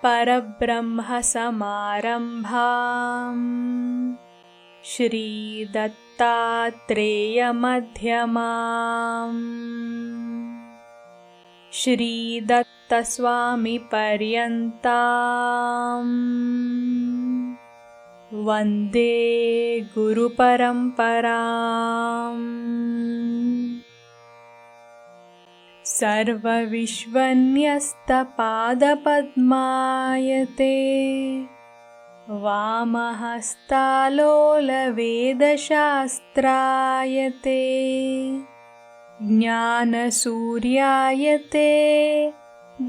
परब्रह्म समारम्भाम् श्री दत्तात्रेय मध्यमाम् श्री दत्त स्वामी पर्यन्ताम् वन्दे गुरुपरम्पराम्। सर्वविश्वन्यस्तपादपद्मायते वामहस्तालोलवेदशास्त्रायते ज्ञानसूर्यायते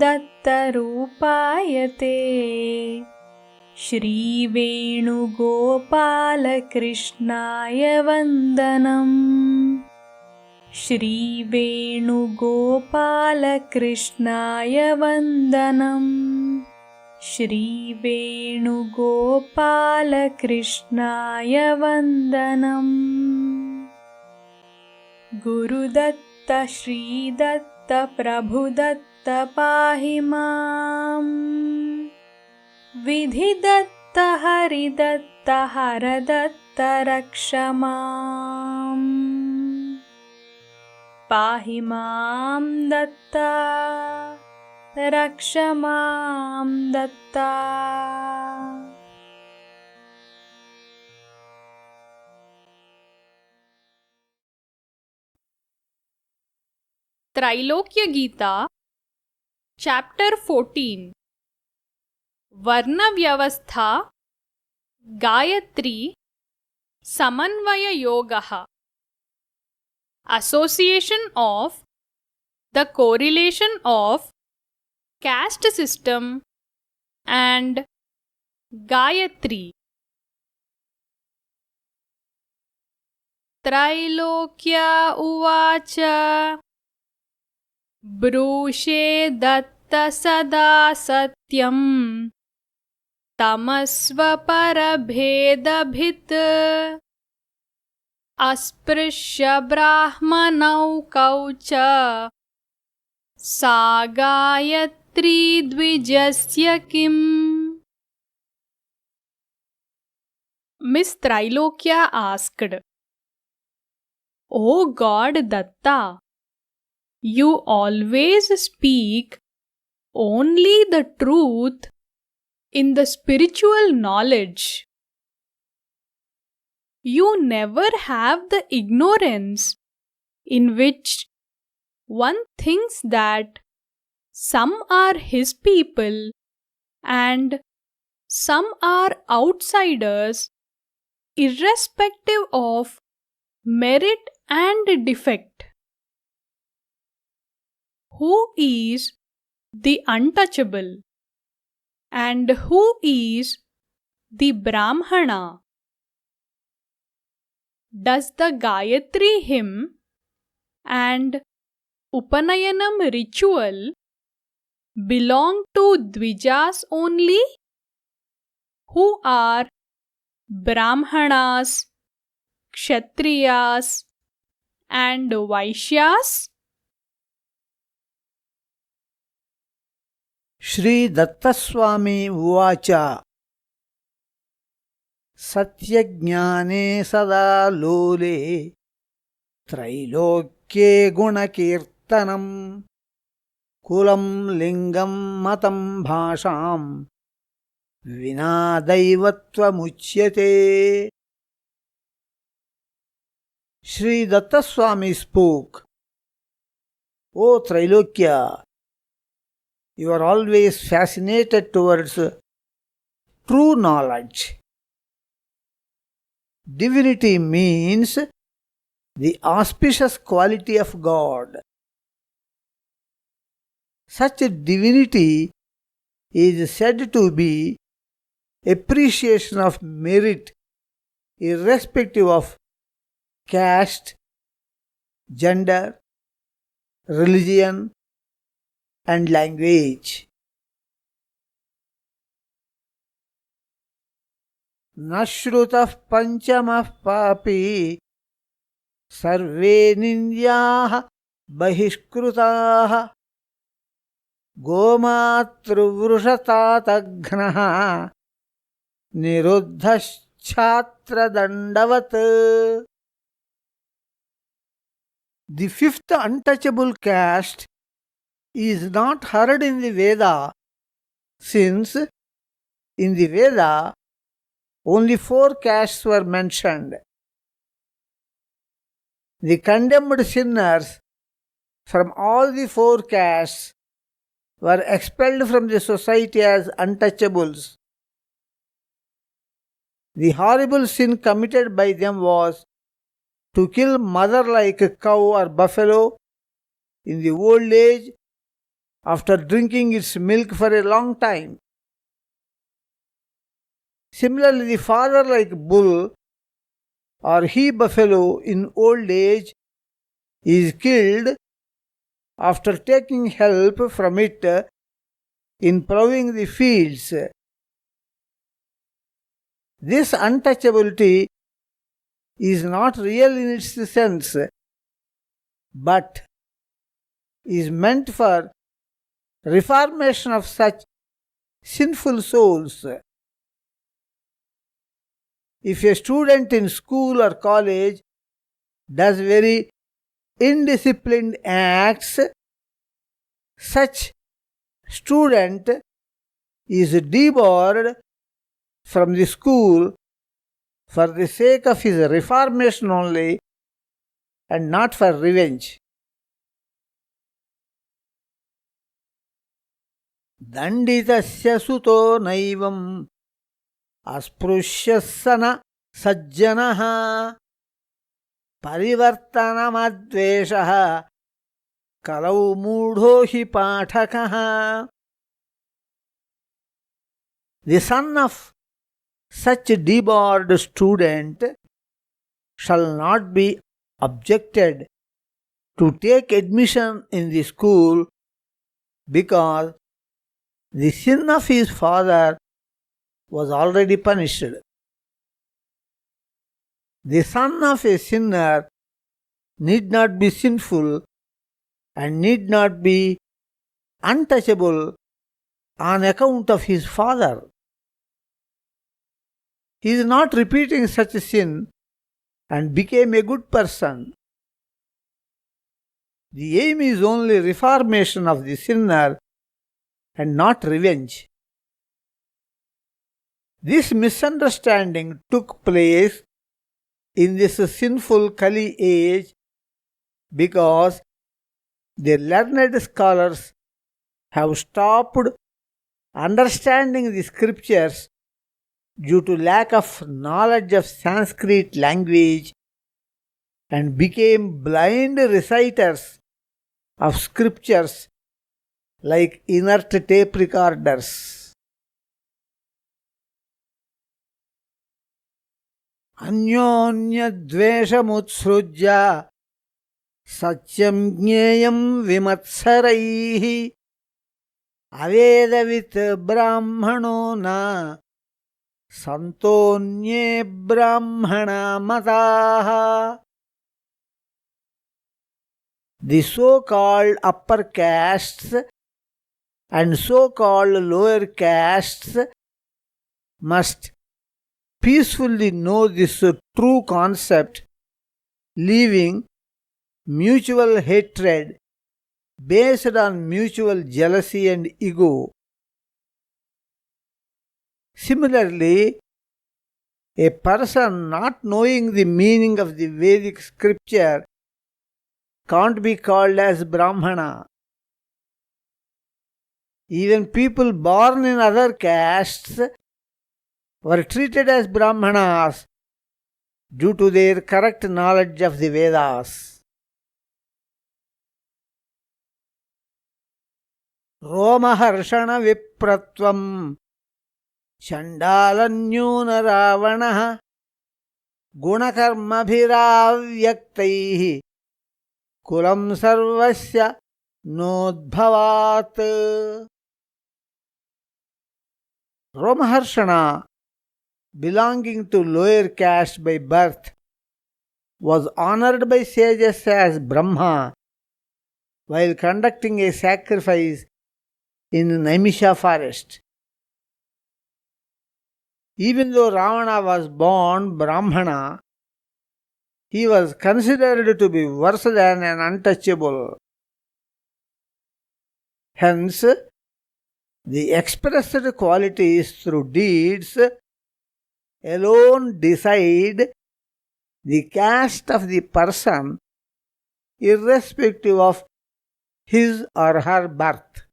दत्तरूपायते श्रीवेणुगोपालकृष्णाय वन्दनम् श्रीवेणुगोपालकृष्णाय वन्दनम् श्रीवेणुगोपालकृष्णाय वन्दनम्। गुरुदत्त श्रीदत्त प्रभुदत्त पाहि माम् विधिदत्त हरिदत्त हरदत्त रक्ष माम् पाहि मां दत्ता रक्ष मां Dutta. Trailokya Gita, Chapter 14, Varna Vyavastha, Gāyatrī, Samanvaya Yogaha. Association of the correlation of caste system and Gāyatrī. Trailokya uvacha brushe datta sada satyam tamasva parabhedabhit अस्पृश्य ब्राह्मणौ कौच सा गायत्री द्विजस्य किम्. Miss Trailokya asked, "O God Datta, you always speak only the truth in the spiritual knowledge. You never have the ignorance in which one thinks that some are his people and some are outsiders, irrespective of merit and defect. Who is the untouchable and who is the Brahmana? Does the Gāyatrī hymn and Upanayanam ritual belong to Dvijas only, who are Brahmanas, Kshatriyas and Vaishyas?" Shri Datta Swami uvacha Satyajnane sada lole Trailokye gunakirtanam kulam lingam matam bhasham vina daivatva muchyate. Shri Datta Swami spoke, "O Trailokya, you are always fascinated towards true knowledge. Divinity means the auspicious quality of God. Such divinity is said to be appreciation of merit irrespective of caste, gender, religion, and language. Nashrutah panchamah papi sarve nindyaah bahishkrutaah गोमातृवृषतातघ्नः निरुद्धश्छात्रदण्डवत्. The fifth untouchable caste is not heard in the Veda, since in the Veda only 4 castes were mentioned. The condemned sinners from all the 4 castes were expelled from the society as untouchables. The horrible sin committed by them was to kill mother like a cow or buffalo in the old age after drinking its milk for a long time. Similarly, the father like bull or he buffalo in old age is killed after taking help from it in ploughing the fields. This untouchability is not real in its sense, but is meant for reformation of such sinful souls. If a student in school or college does very indisciplined acts, such student is debarred from the school for the sake of his reformation only and not for revenge. Danditasya suto naivam अस्पृश्यस्सन सज्जनः परिवर्तनमद्वेषः कलौ मूढो हि पाठकः. The son of such debarred student shall not be objected to take admission in the school, because the sin of his father was already punished. The son of a sinner need not be sinful and need not be untouchable on account of his father. He is not repeating such a sin and became a good person. The aim is only reformation of the sinner and not revenge. This misunderstanding took place in this sinful Kali age because the learned scholars have stopped understanding the scriptures due to lack of knowledge of Sanskrit language and became blind reciters of scriptures like inert tape recorders. अन्योन्यद्वेषमुत्सृज्य सत्यं ज्ञेयं विमत्सरैः अवेदवित् ब्राह्मणो न सन्तोऽन्ये ब्राह्मणा मताः. The so-called upper castes and so-called lower castes must peacefully know this true concept, leaving mutual hatred based on mutual jealousy and ego. Similarly, a person not knowing the meaning of the Vedic scripture can't be called as Brahmana. Even people born in other castes were treated as Brahmanas due to their correct knowledge of the Vedas. Romaharshana vipratvam Chandalanyuna Ravanaha Gunakarmabhiravyaktaih Kulam Sarvasya Nodbhavat. Romaharshana, belonging to lower caste by birth, was honored by sages as Brahma while conducting a sacrifice in Naimisha forest. Even though Ravana was born Brahmana, he was considered to be worse than an untouchable. Hence, the expressed qualities through deeds alone decide the caste of the person, irrespective of his or her birth.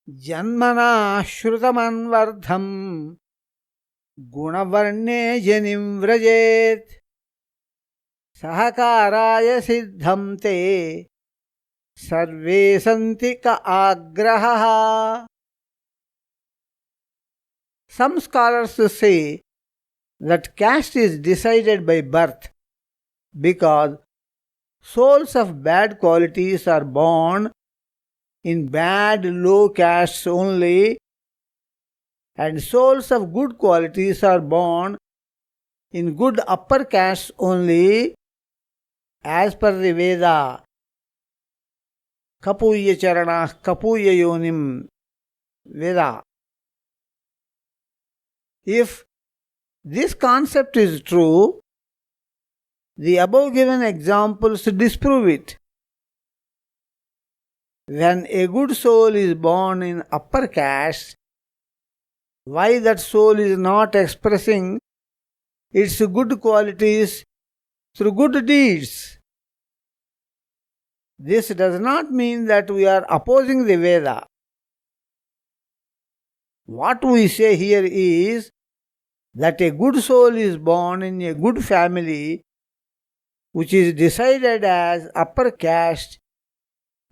Janmana shrutamannvardham gunavarne janim vrajet sahakaraya siddham te sarve santi ka agraha. Some scholars say that caste is decided by birth because souls of bad qualities are born in bad low castes only, and souls of good qualities are born in good upper castes only, as per the Veda. Kapuya charana kapuya yonim Veda. If this concept is true, the above given examples disprove it. When a good soul is born in upper caste, why that soul is not expressing its good qualities through good deeds? This does not mean that we are opposing the Veda. What we say here is that a good soul is born in a good family, which is decided as upper caste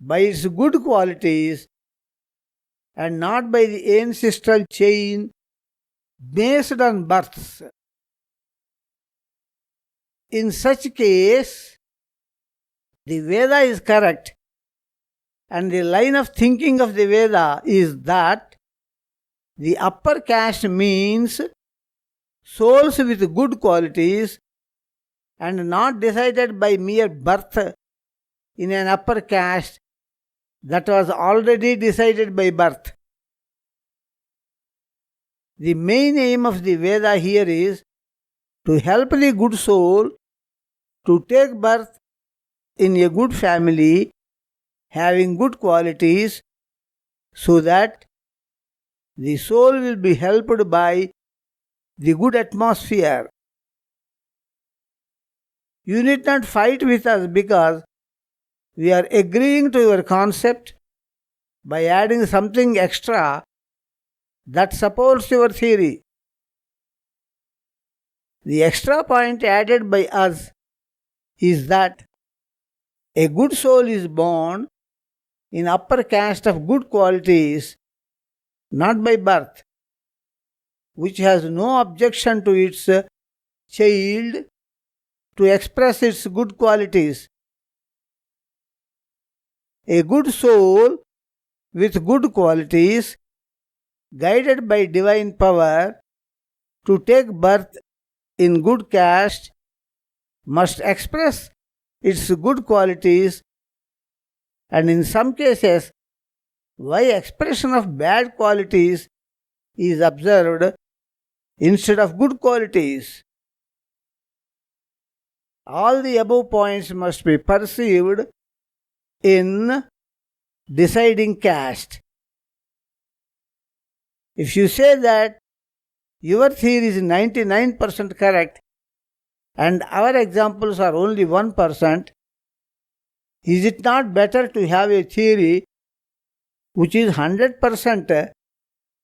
by its good qualities and not by the ancestral chain based on births. In such case, the Veda is correct, and the line of thinking of the Veda is that the upper caste means souls with good qualities and not decided by mere birth in an upper caste that was already decided by birth. The main aim of the Veda here is to help the good soul to take birth in a good family having good qualities, so that the soul will be helped by the good atmosphere. You need not fight with us because we are agreeing to your concept by adding something extra that supports your theory. The extra point added by us is that a good soul is born in upper caste of good qualities, not by birth, which has no objection to its child to express its good qualities. A good soul with good qualities, guided by divine power to take birth in good caste, must express its good qualities, and in some cases, why expression of bad qualities is observed instead of good qualities. All the above points must be perceived in deciding caste. If you say that your theory is 99% correct and our examples are only 1%, is it not better to have a theory which is 100%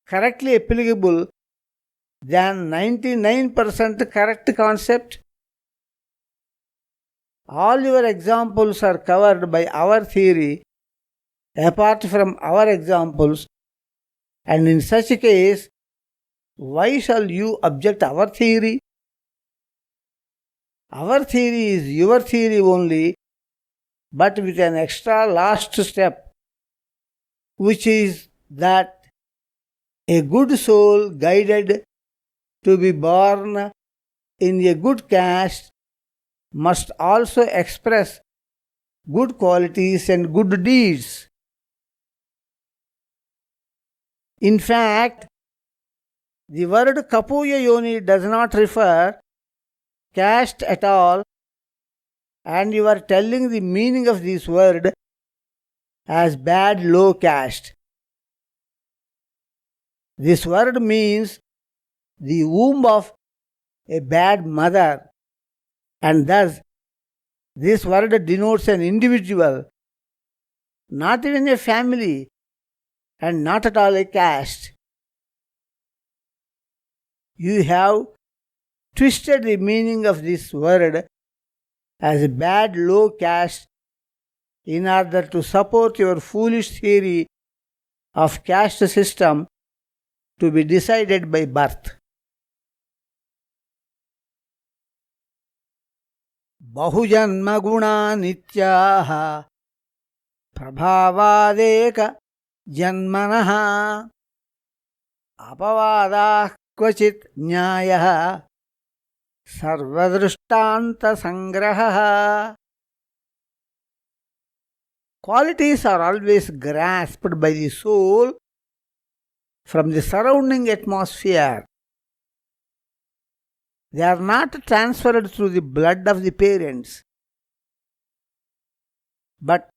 correctly applicable than 99% correct concept? All your examples are covered by our theory apart from our examples, and in such a case, why shall you object our theory? Our theory is your theory only, but with an extra last step, which is that a good soul guided to be born in a good caste must also express good qualities and good deeds. In fact, the word Kapuya Yoni does not refer caste at all, and you are telling the meaning of this word as bad low caste. This word means the womb of a bad mother, and thus this word denotes an individual, not even a family, and not at all a caste. You have twisted the meaning of this word as a bad low caste in order to support your foolish theory of caste system to be decided by birth. बहुजन्म गुणा नित्याः प्रभावादेक जन्मनः अपवादाः क्वचित् न्यायः सर्वदृष्टान्त संग्रहः. Qualities are always grasped by the soul from the surrounding atmosphere. They are not transferred through the blood of the parents. But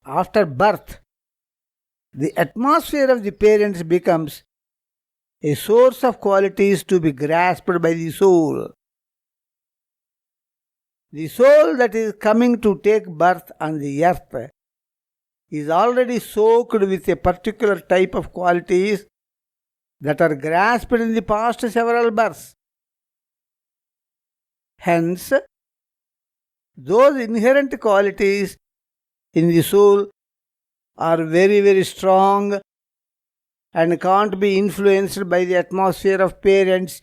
after birth, the atmosphere of the parents becomes a source of qualities to be grasped by the soul. The soul that is coming to take birth on the earth is already soaked with a particular type of qualities that are grasped in the past several births. Hence, those inherent qualities in the soul are very, very strong and can't be influenced by the atmosphere of parents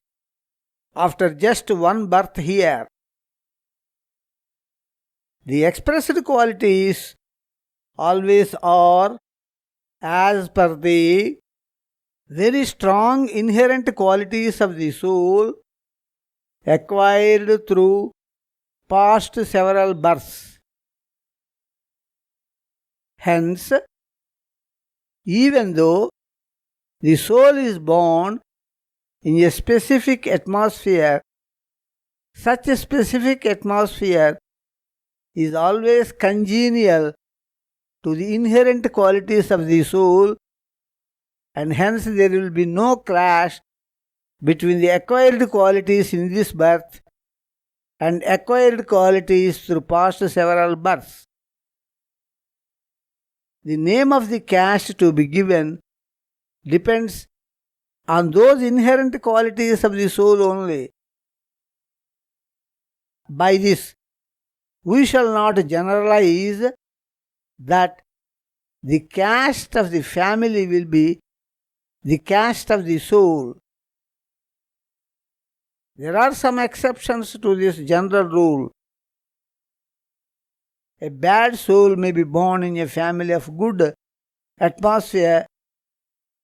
after just one birth here. The expressed qualities always are as per the very strong inherent qualities of the soul acquired through past several births. Hence, even though the soul is born in a specific atmosphere, such a specific atmosphere is always congenial to the inherent qualities of the soul, and hence there will be no clash between the acquired qualities in this birth and acquired qualities through past several births. The name of the caste to be given depends on those inherent qualities of the soul only. By this, we shall not generalize that the caste of the family will be the caste of the soul. There are some exceptions to this general rule. A bad soul may be born in a family of good atmosphere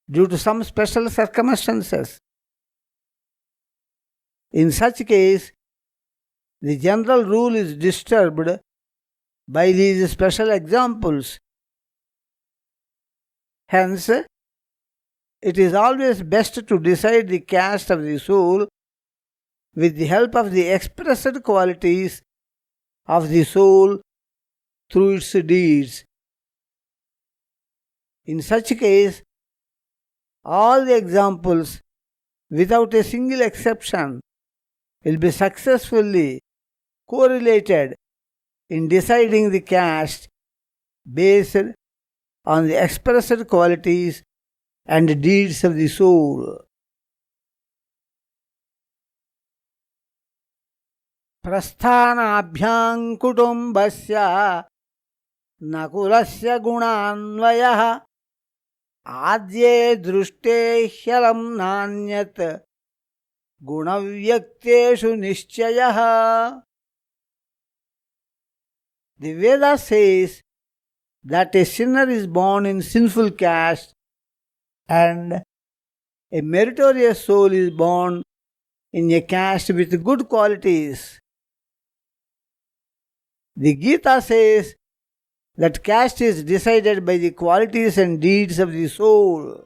due to some special circumstances. In such case, the general rule is disturbed by these special examples. Hence, it is always best to decide the caste of the soul with the help of the expressed qualities of the soul through its deeds. In such case, all the examples, without a single exception, will be successfully correlated in deciding the caste based on the expressed qualities and deeds of the soul. Prasthanabhyam kutumbasya nakulasya gunanvayah adye drushte hyalam nanyat gunavyaktesu nischayah. The Veda says that a sinner is born in sinful caste and a meritorious soul is born in a caste with good qualities. The Gita says that caste is decided by the qualities and deeds of the soul.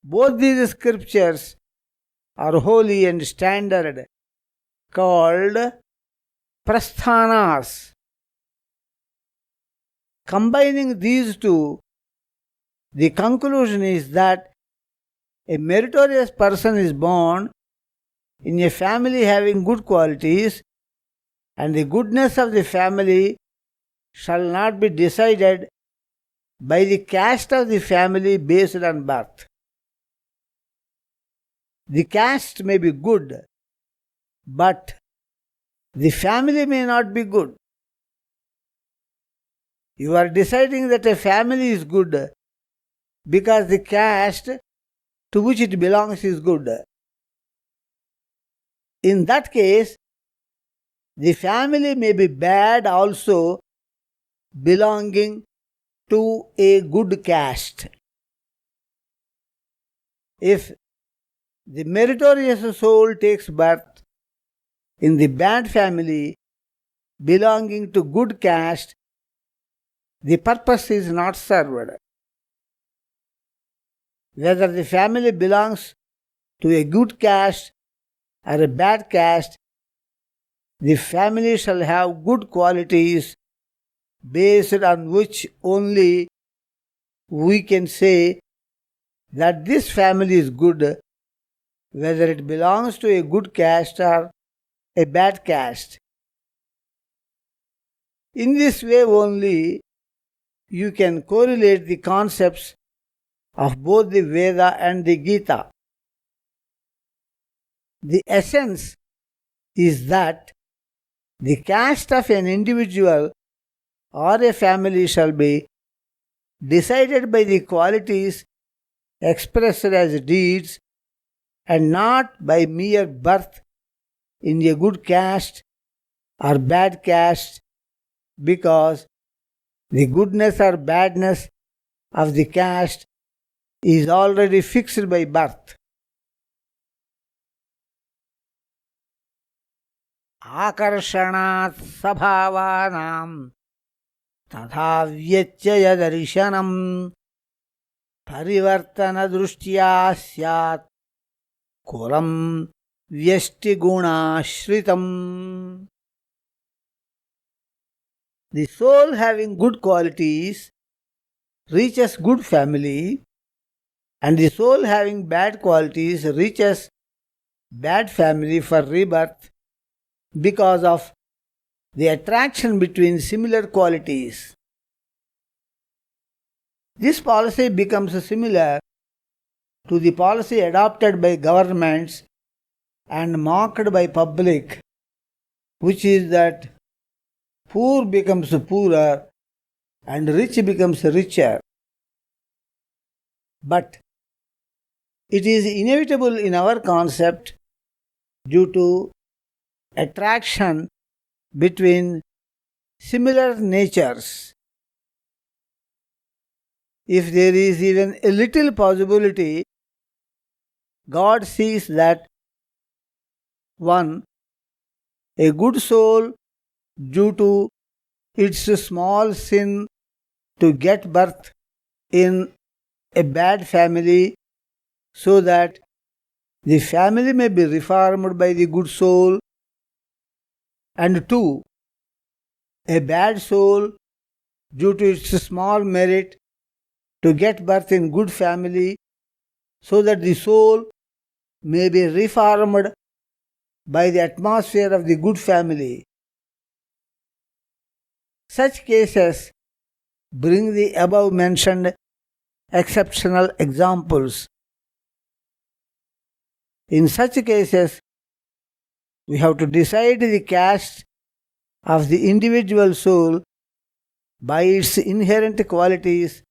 Both these scriptures are holy and standard, called prasthanas. Combining these two, the conclusion is that a meritorious person is born in a family having good qualities, and the goodness of the family shall not be decided by the caste of the family based on birth. The caste may be good, but the family may not be good. You are deciding that a family is good because the caste to which it belongs is good. In that case, the family may be bad also, belonging to a good caste. If the meritorious soul takes birth in the bad family belonging to good caste, the purpose is not served. Whether the family belongs to a good caste or a bad caste, the family shall have good qualities based on which only we can say that this family is good, whether it belongs to a good caste or a bad caste. In this way only you can correlate the concepts of both the Veda and the Gita. The essence is that the caste of an individual or a family shall be decided by the qualities expressed as deeds and not by mere birth in a good caste or bad caste, because the goodness or badness of the caste is already fixed by birth. Akarshanat sabhavanam तथा व्यत्यय दर्शनम परिवर्तन दृष्टिया स्यात् coulomb व्यष्टि गुणाश्रितम. The soul having good qualities reaches good family, and the soul having bad qualities reaches bad family for rebirth because of the attraction between similar qualities. This policy becomes similar to the policy adopted by governments and mocked by public, which is that poor becomes poorer and rich becomes richer. But it is inevitable in our concept due to attraction between similar natures. If there is even a little possibility, God sees that one, a good soul, due to its small sin to get birth in a bad family, so that the family may be reformed by the good soul, and two, a bad soul, due to its small merit, to get birth in good family, so that the soul may be reformed by the atmosphere of the good family. Such cases bring the above mentioned exceptional examples. In such cases, we have to decide the caste of the individual soul by its inherent qualities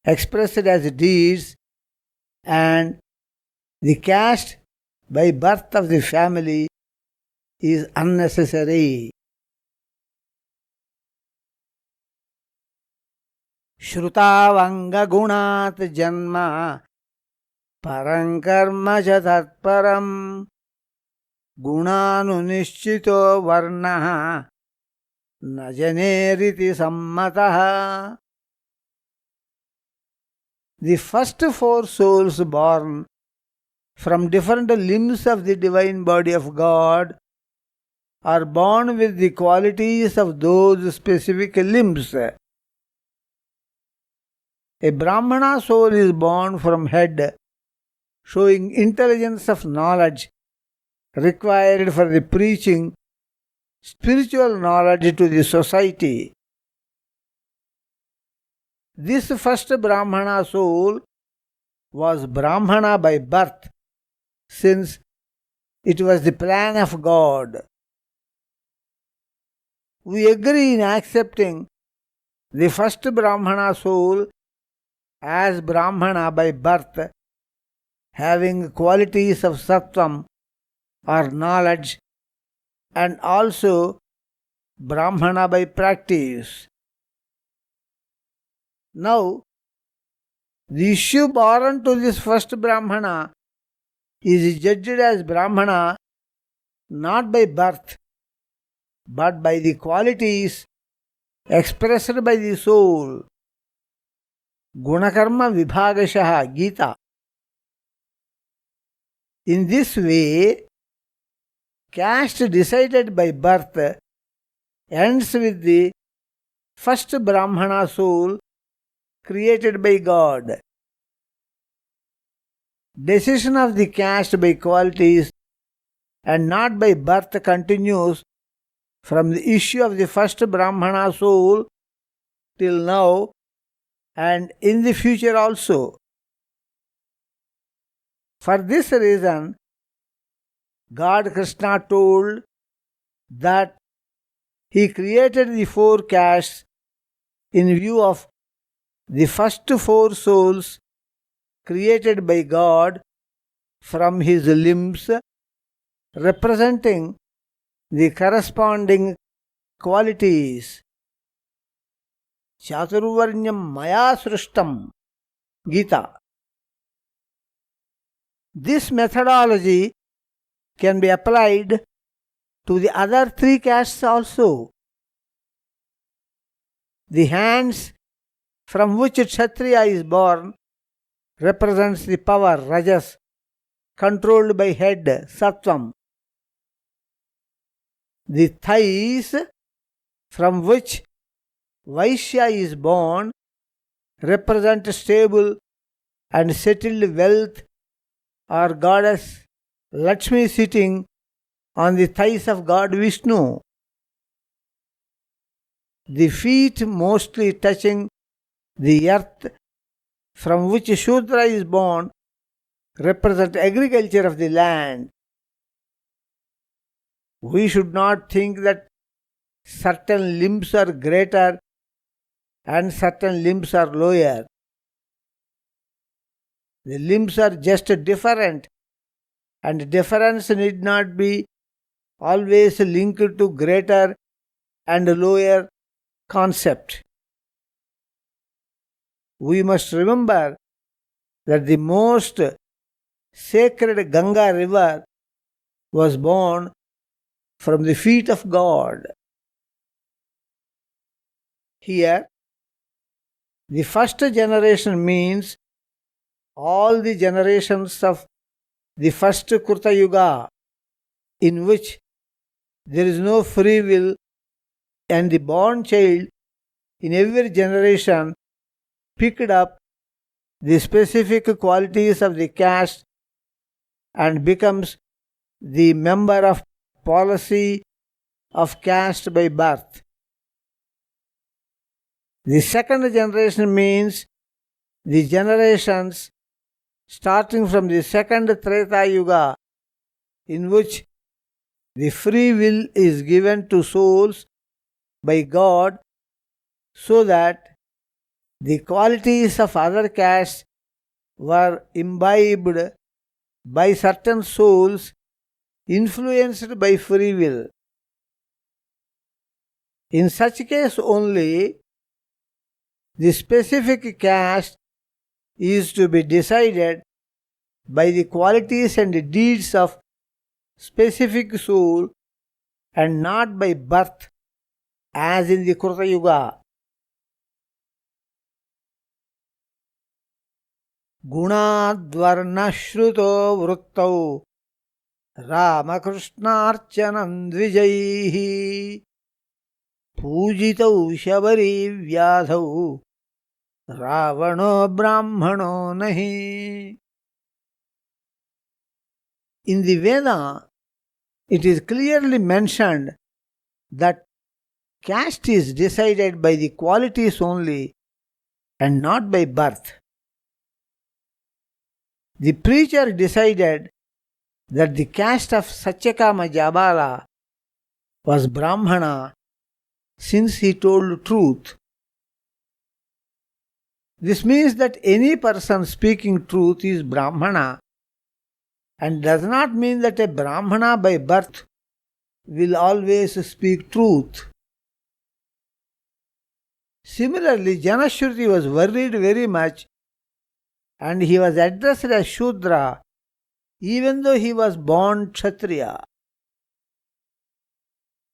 expressed as deeds, and the caste by birth of the family is unnecessary. Shrutavanga gunat janma parang karma cha tatparam gunanunischito varnaha najaneriti sammatah. The first four souls born from different limbs of the divine body of God are born with the qualities of those specific limbs. A Brahmana soul is born from head, showing intelligence of knowledge required for the preaching spiritual knowledge to the society. This first Brahmana soul was Brahmana by birth, since it was the plan of God. We agree in accepting the first Brahmana soul as Brahmana by birth, having qualities of sattvam or knowledge, and also Brahmana by practice. Now, the issue born to this first Brahmana is judged as Brahmana not by birth, but by the qualities expressed by the soul. Gunakarma Vibhagashaha Gita. In this way, caste decided by birth ends with the first Brahmana soul created by God. Decision of the caste by qualities and not by birth continues from the issue of the first Brahmana soul till now and in the future also. For this reason, God Krishna told that He created the four castes in view of the first four souls created by God from His limbs, representing the corresponding qualities. Chaturvarnyam maya srishtam Gita. This methodology can be applied to the other three castes also. The hands from which Kshatriya is born represents the power Rajas, controlled by head Sattvam. The thighs from which Vaishya is born represent stable and settled wealth or goddess Lakshmi sitting on the thighs of God Vishnu. The feet mostly touching the earth from which Shudra is born represent agriculture of the land. We should not think that certain limbs are greater and certain limbs are lower. The limbs are just different, and difference need not be always linked to greater and lower concept. We must remember that the most sacred Ganga river was born from the feet of God. Here, the first generation means all the generations of the first Krita Yuga, in which there is no free will and the born child in every generation picked up the specific qualities of the caste and becomes the member of policy of caste by birth. The second generation means the generations starting from the second Treta Yuga, in which the free will is given to souls by God so that the qualities of other castes were imbibed by certain souls influenced by free will. In such case only, the specific caste is to be decided by the qualities and deeds of specific soul and not by birth as in the Kruta Yuga. Gunadvarnashruto vruttau Ramakrishnarchanam dvijaihi Pujitau shabari vyadhau Ravano brahmano nahi. In the Veda, it is clearly mentioned that caste is decided by the qualities only and not by birth. The preacher decided that the caste of Satyakama Jabala was Brahmana since he told truth. This means that any person speaking truth is Brahmana and does not mean that a Brahmana by birth will always speak truth. Similarly, Janashruti was worried very much and he was addressed as Shudra even though he was born Kshatriya.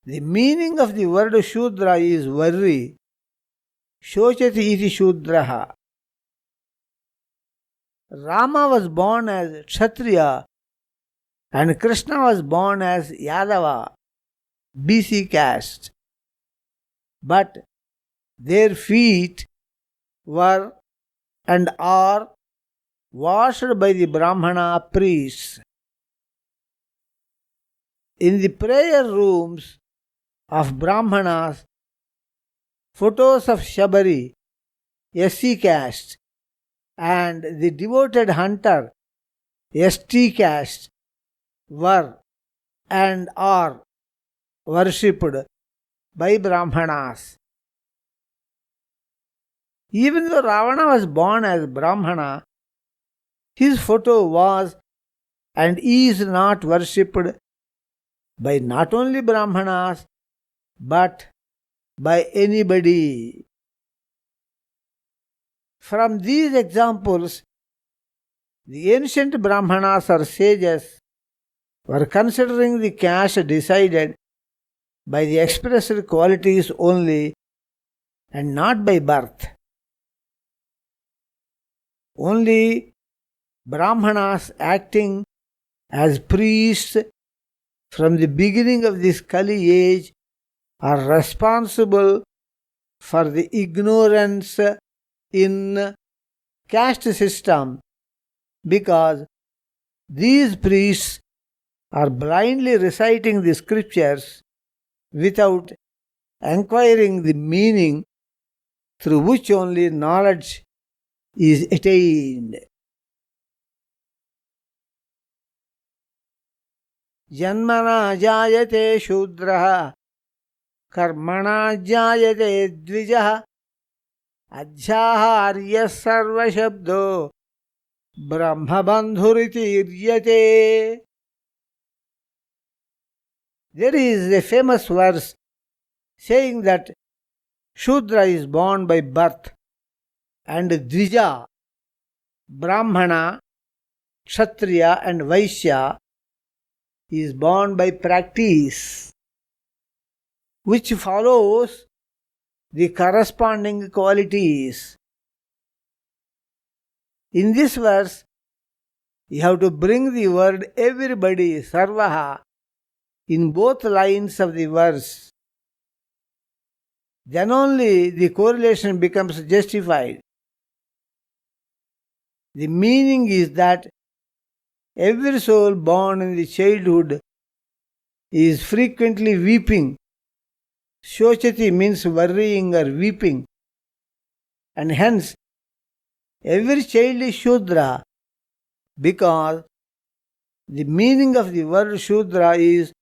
The meaning of the word Shudra is worry. Shochati iti Shudraha. Rama was born as Kshatriya and Krishna was born as Yadava, BC caste. But their feet were and are washed by the Brahmana priests. In the prayer rooms of Brahmanas, photos of Shabari, SC caste, and the devoted hunter, ST caste, were and are worshipped by Brahmanas. Even though Ravana was born as Brahmana, his photo was and is not worshipped by not only Brahmanas but by anybody. From these examples, the ancient Brahmanas or sages were considering the caste decided by the expressed qualities only and not by birth. Only Brahmanas acting as priests from the beginning of this Kali age are responsible for the ignorance in caste system because these priests are blindly reciting the scriptures without enquiring the meaning through which only knowledge is attained. Janmana jayate shudraha karmana jayate dvijaha adhyaharya sarva shabdo brahma bandhuriti iryate. There is a famous verse saying that Shudra is born by birth and Dvija, Brahmana, Kshatriya and Vaishya is born by practice, which follows the corresponding qualities. In this verse, you have to bring the word everybody, sarvaha, in both lines of the verse. Then only the correlation becomes justified. The meaning is that every soul born in the childhood is frequently weeping. Shochati means worrying or weeping. And hence, every child is Shudra because the meaning of the word Shudra is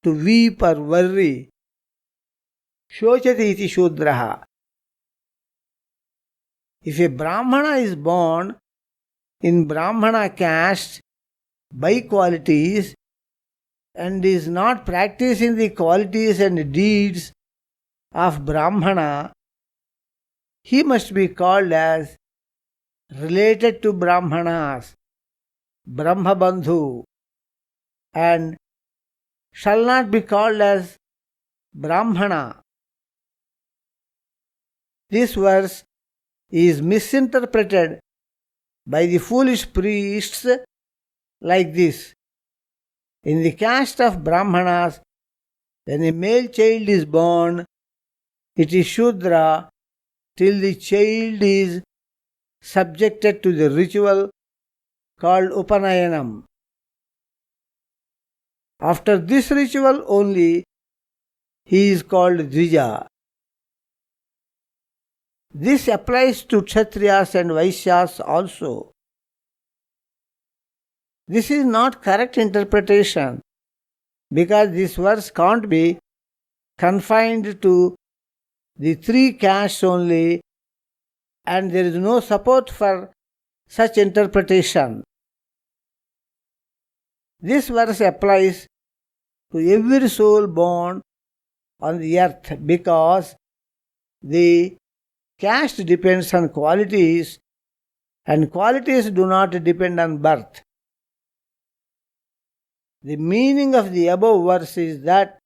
to weep or worry. Shochati iti Shudraha. If a Brahmana is born in Brahmana caste by qualities and is not practicing the qualities and deeds of Brahmana, he must be called as related to Brahmanas, Brahmabandhu, and shall not be called as Brahmana This verse is misinterpreted by the foolish priests like this. In the caste of Brahmanas, when a male child is born, it is Shudra till the child is subjected to the ritual called Upanayanam. After this ritual only, he is called Dvija. This applies to Kshatriyas and Vaishyas also. This is not correct interpretation because this verse can't be confined to the three castes only, and there is no support for such interpretation. This verse applies to every soul born on the earth because the caste depends on qualities and qualities do not depend on birth. The meaning of the above verse is that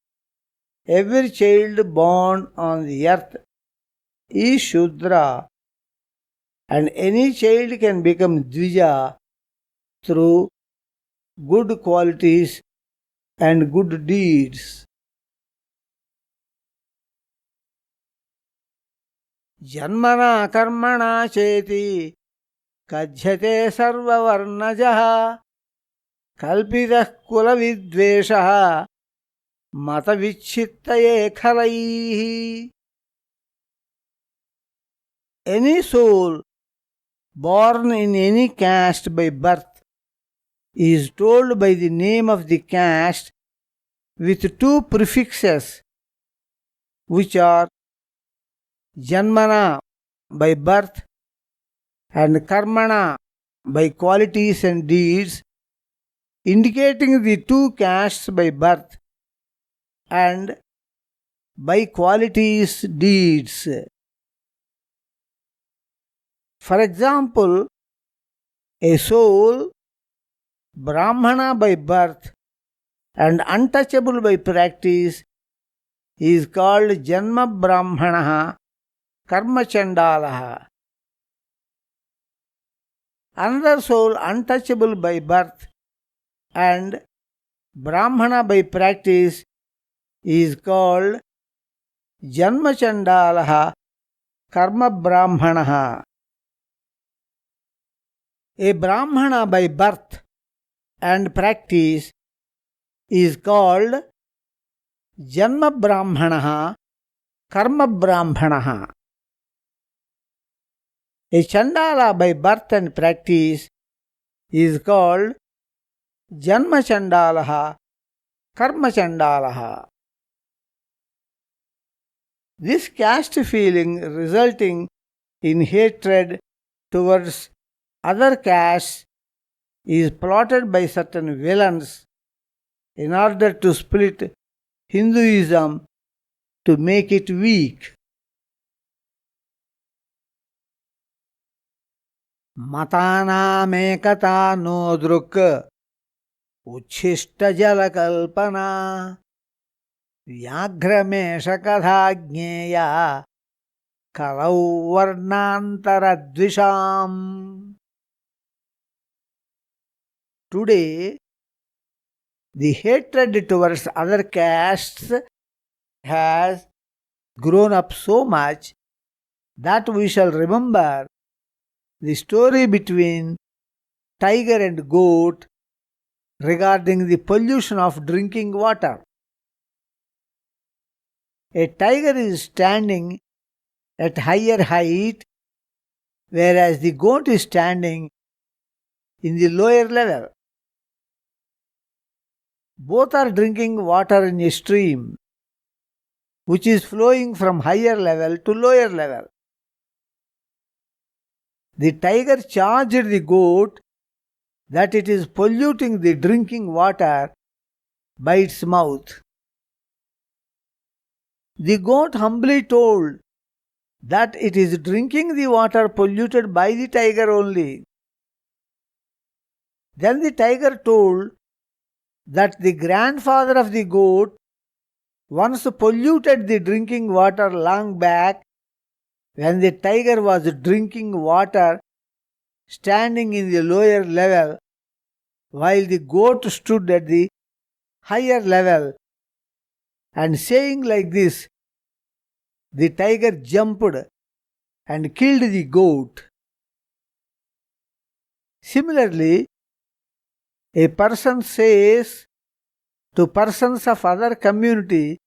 every child born on the earth is Shudra and any child can become Dvija through good qualities and good deeds. Janmana karmana cheti kajyate sarvavarnajah kalpitah kulavidveshah matavichittaye khalaihi. Any soul born in any caste by birth is told by the name of the caste with two prefixes which are Janmana by birth and Karmana by qualities and deeds, indicating the two castes by birth and by qualities deeds. For example, a soul Brahmana by birth and untouchable by practice is called Janma Brahmanaha Karma Chandalaha. Another soul untouchable by birth and Brahmana by practice is called Janma Chandalaha Karma Brahmanaha. A Brahmana by birth and practice is called Janma Brahmanaha Karma Brahmanaha. A Chandala by birth and practice is called Janma Chandalaha Karma Chandalaha. This caste feeling resulting in hatred towards other castes is plotted by certain villains in order to split Hinduism to make it weak. Matanamekata nodruk uchishta jalakalpana vyagramesha kadhagneya kalau varnantaradvisham. Today, the hatred towards other castes has grown up so much that we shall remember the story between tiger and goat regarding the pollution of drinking water. A tiger is standing at higher height, whereas the goat is standing in the lower level. Both are drinking water in a stream which is flowing from higher level to lower level. The tiger charged the goat that it is polluting the drinking water by its mouth. The goat humbly told that it is drinking the water polluted by the tiger only. Then the tiger told that the grandfather of the goat once polluted the drinking water long back when the tiger was drinking water standing in the lower level, while the goat stood at the higher level, and saying like this, the tiger jumped and killed the goat. Similarly, a person says to persons of other community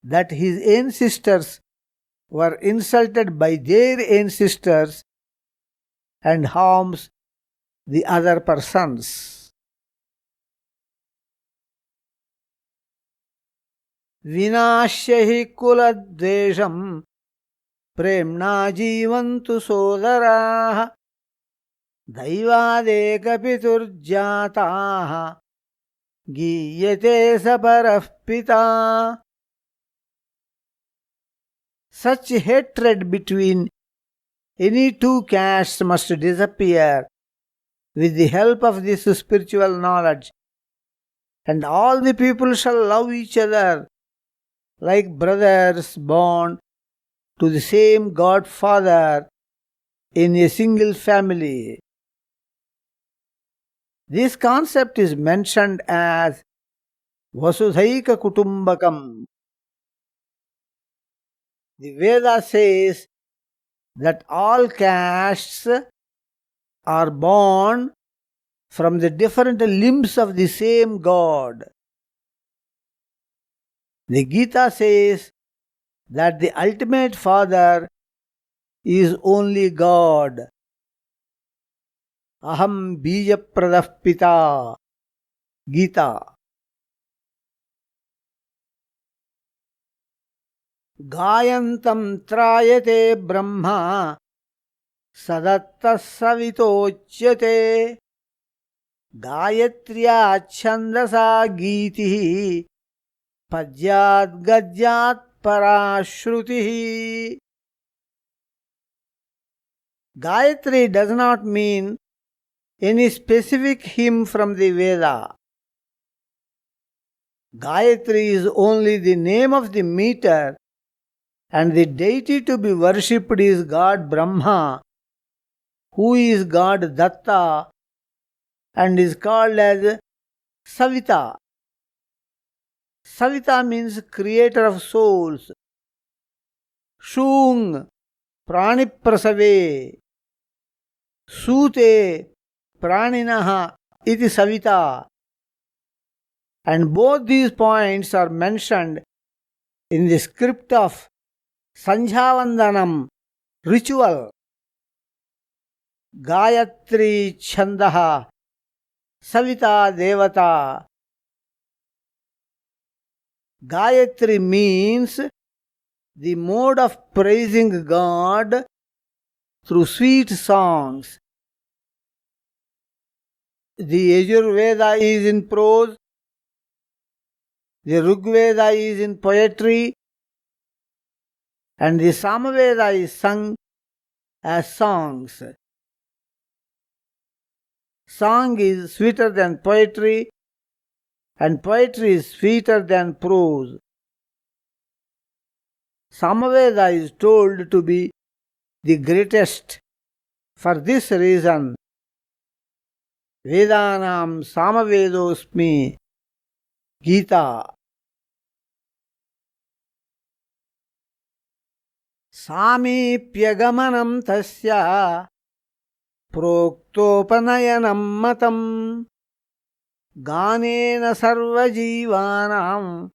that his ancestors were insulted by their ancestors and harms the other persons. Vinashya hi kuladvesham premna jivantu sodaraha Daivadekapiturjataha Gīyate saparah pita. Such hatred between any two castes must disappear with the help of this spiritual knowledge, and all the people shall love each other like brothers born to the same God Father in a single family. This concept is mentioned as Vasudhaika Kutumbakam. The Veda says that all castes are born from the different limbs of the same God. The Gita says that the ultimate Father is only God. Aham bija pradah pita. Gita. Gayantam trayate brahma sadattas savitochyate Gāyatrīya chandasa gītihi padyat gadyat parashrutihi. Gayatri does not mean any specific hymn from the Veda. Gayatri is only the name of the meter, and the deity to be worshipped is God Brahma, who is God Datta and is called as Savita. Savita means creator of souls. Shung, praniprasave. Sute, praninaha iti Savita. And both these points are mentioned in the script of Sandhyavandanam ritual. Gāyatrī Chandaha Savita Devata. Gayatri means the mode of praising God through sweet songs. The Yajurveda is in prose, the Rigveda is in poetry, and the Samaveda is sung as songs. Song is sweeter than poetry, and poetry is sweeter than prose. Samaveda is told to be the greatest. For this reason, Vedanam Samavedosmi Gita. Samipyagamanam tasya Proktopanayam matam Ganena sarvajivanam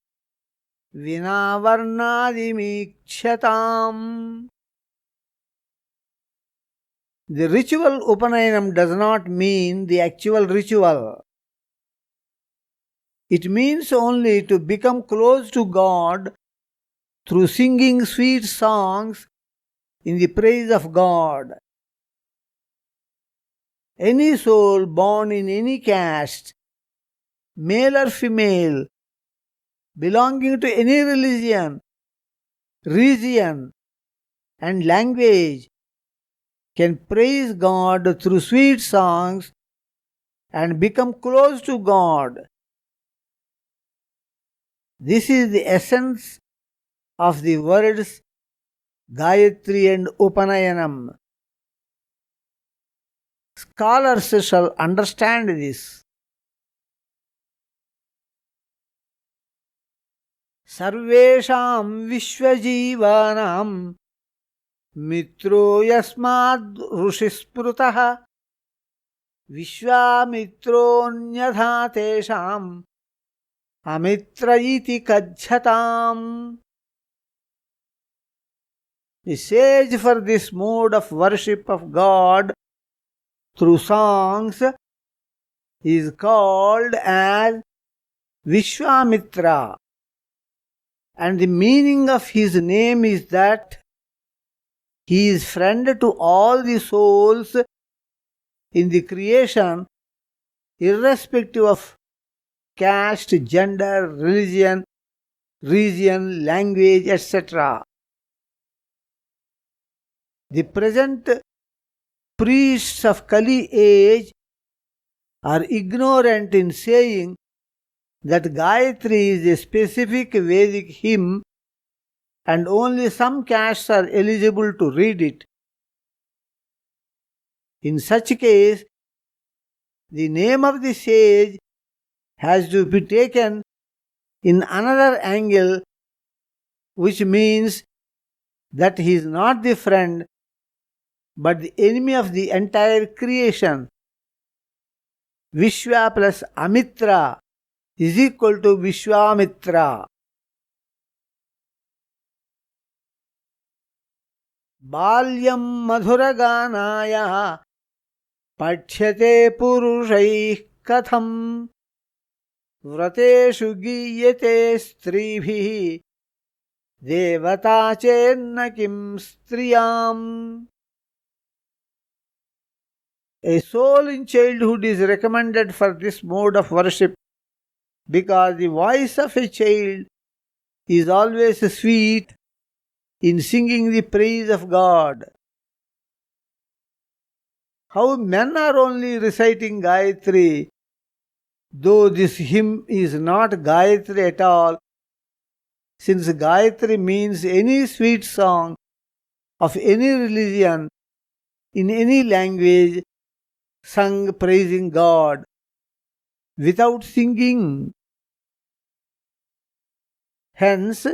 Vinavarnadimikshatam. The ritual Upanayanam does not mean the actual ritual. It means only to become close to God through singing sweet songs in the praise of God. Any soul born in any caste, male or female, belonging to any religion, region, and language, can praise God through sweet songs and become close to God. This is the essence of the words Gāyatrī and Upanayanam. Scholars shall understand this. Sarvesham Vishwajivanam Mitro Yasmad Rushisprutaha Vishwamitro Tesham Amitra iti Kajhatam. The sage for this mode of worship of God through songs is called as Vishwamitra, and the meaning of his name is that he is friend to all the souls in the creation, irrespective of caste, gender, religion, region, language, etc. The present priests of Kali age are ignorant in saying that Gayatri is a specific Vedic hymn and only some castes are eligible to read it. In such case, the name of the sage has to be taken in another angle, which means that he is not the friend but the enemy of the entire creation. Vishwa plus Amitra is equal to Vishwamitra. Balyam madhuraganaya Pachyate Purushaih Katham Vrateshu Gīyate Stribhi Devata Chenna Kim Striyam. A soul in childhood is recommended for this mode of worship because the voice of a child is always sweet in singing the praise of God. How men are only reciting Gayatri, though this hymn is not Gayatri at all, since Gayatri means any sweet song of any religion in any language sung praising God without singing. Hence,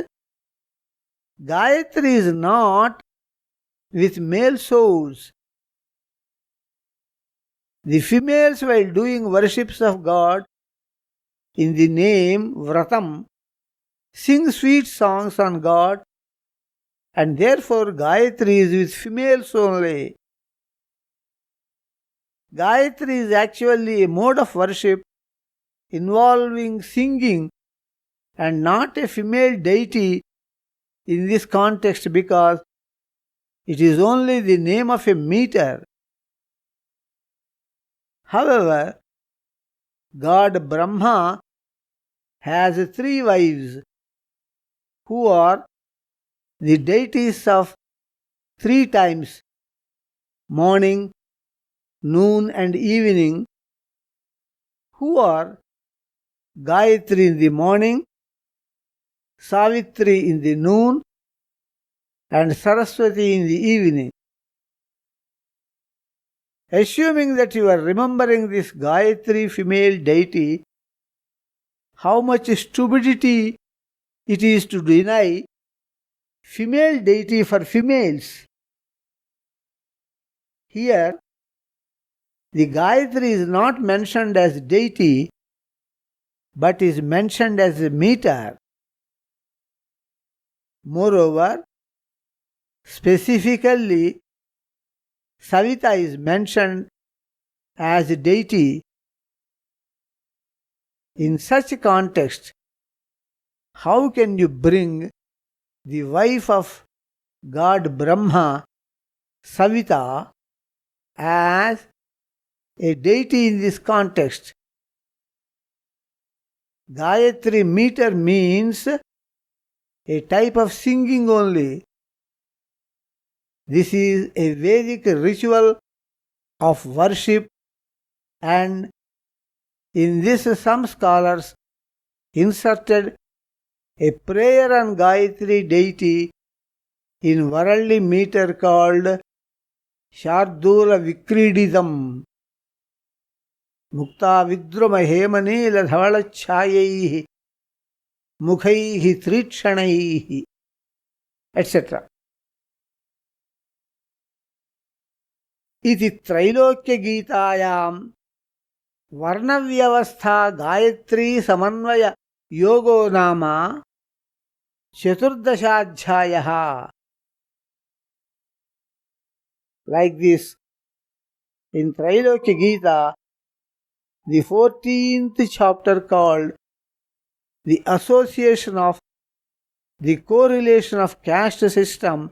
Gayatri is not with male souls. The females, while doing worships of God in the name Vratam, sing sweet songs on God, and therefore Gayatri is with females only. Gayatri is actually a mode of worship involving singing and not a female deity in this context because it is only the name of a meter. However, God Brahma has 3 wives who are the deities of 3 times, morning, noon and evening, who are Gayatri in the morning, Savitri in the noon, and Saraswati in the evening. Assuming that you are remembering this Gayatri female deity, how much stupidity it is to deny female deity for females. Here, the Gayatri is not mentioned as deity, but is mentioned as a meter. Moreover, specifically, Savita is mentioned as a deity. In such a context, how can you bring the wife of God Brahma, Savita, as a deity in this context? Gayatri meter means a type of singing only. This is a Vedic ritual of worship, and in this some scholars inserted a prayer on Gayatri deity in worldly meter called Shardula Vikrididam Mukta Vidruma Hemanila Dhavala Chayaihi Mukhaihi Trikshanaihi, etc. Iti Trailokya Gītāyam Varnavyavastha Gāyatrī Samanvaya Yogo Nama Chaturdashadhyāyaha. Like this, in Trailokya Gita, the 14th chapter called the association of the correlation of caste system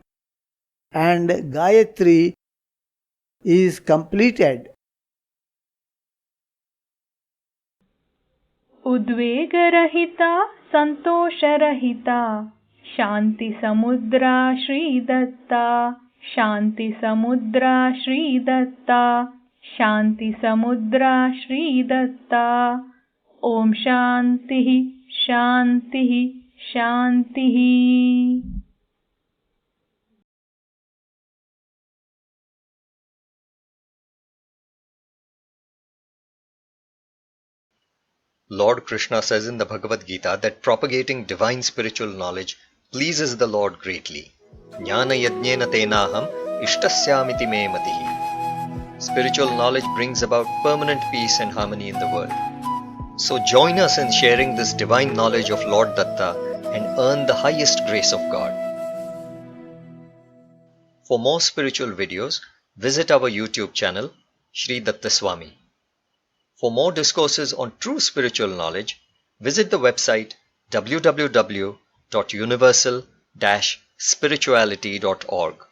and Gāyatrī is completed. Udvegarahita Santosharahita Shanti Samudra Shri Datta Shanti Samudra Shri Datta Shanti Samudra Shri Datta Om Shantihi Shantihi Shantihi. Lord Krishna says in the Bhagavad Gita that propagating divine spiritual knowledge pleases the Lord greatly. Jnana yajnena tenaham ishtasyamiti me matihi. Spiritual knowledge brings about permanent peace and harmony in the world. So join us in sharing this divine knowledge of Lord Datta and earn the highest grace of God. For more spiritual videos, visit our YouTube channel, Shri Datta Swami. For more discourses on true spiritual knowledge, visit the website www.universal-spirituality.org.